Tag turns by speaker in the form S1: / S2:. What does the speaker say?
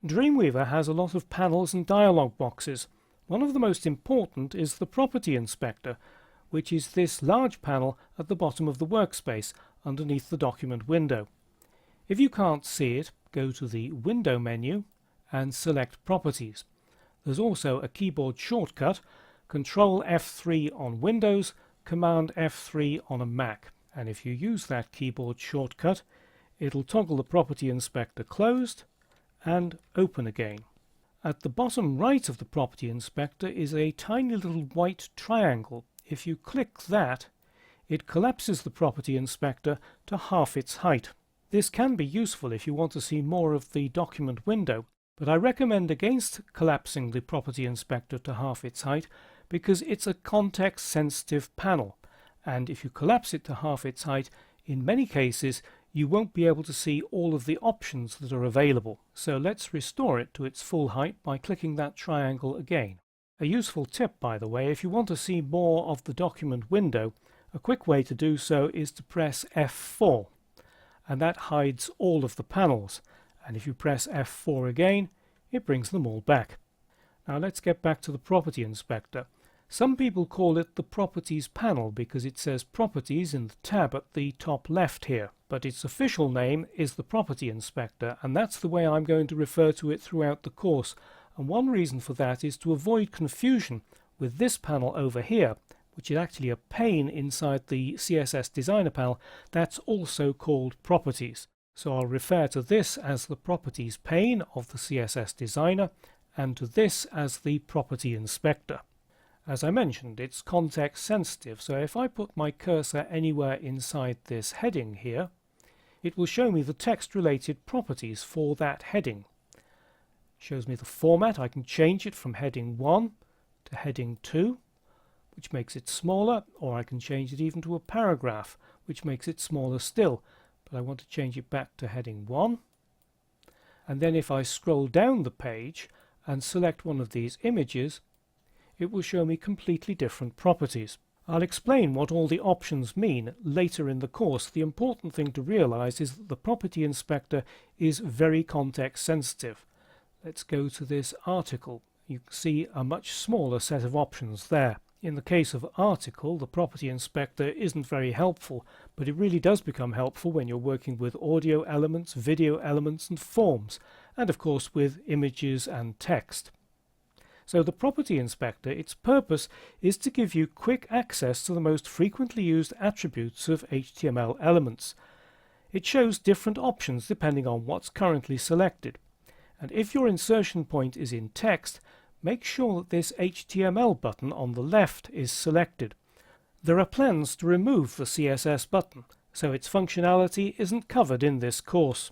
S1: Dreamweaver has a lot of panels and dialog boxes. One of the most important is the Property Inspector, which is this large panel at the bottom of the workspace underneath the document window. If you can't see it, go to the Window menu and select Properties. There's also a keyboard shortcut, Control F3 on Windows, Command F3 on a Mac. And if you use that keyboard shortcut, it'll toggle the Property Inspector closed and open again. At the bottom right of the Property Inspector is a tiny little white triangle. If you click that, it collapses the Property Inspector to half its height. This can be useful if you want to see more of the document window, but I recommend against collapsing the Property Inspector to half its height because it's a context-sensitive panel, and if you collapse it to half its height, in many cases you won't be able to see all of the options that are available. So let's restore it to its full height by clicking that triangle again. A useful tip, by the way, if you want to see more of the document window, a quick way to do so is to press F4, and that hides all of the panels. And if you press F4 again, it brings them all back. Now let's get back to the Property Inspector. Some people call it the Properties panel because it says Properties in the tab at the top left here, but its official name is the Property Inspector, and that's the way I'm going to refer to it throughout the course. And one reason for that is to avoid confusion with this panel over here, which is actually a pane inside the CSS Designer panel that's also called Properties. So I'll refer to this as the Properties pane of the CSS Designer and to this as the Property Inspector. As I mentioned, it's context sensitive, so if I put my cursor anywhere inside this heading here, it will show me the text related properties for that heading. It shows me the format. I can change it from heading 1 to heading 2, which makes it smaller, or I can change it even to a paragraph, which makes it smaller still. But I want to change it back to heading 1. And then if I scroll down the page and select one of these images, it will show me completely different properties. I'll explain what all the options mean later in the course. The important thing to realize is that the Property Inspector is very context sensitive. Let's go to this article. You can see a much smaller set of options there. In the case of article, the Property Inspector isn't very helpful, but it really does become helpful when you're working with audio elements, video elements and forms, and of course with images and text. So the Property Inspector, its purpose is to give you quick access to the most frequently used attributes of HTML elements. It shows different options depending on what's currently selected. And if your insertion point is in text, make sure that this HTML button on the left is selected. There are plans to remove the CSS button, so its functionality isn't covered in this course.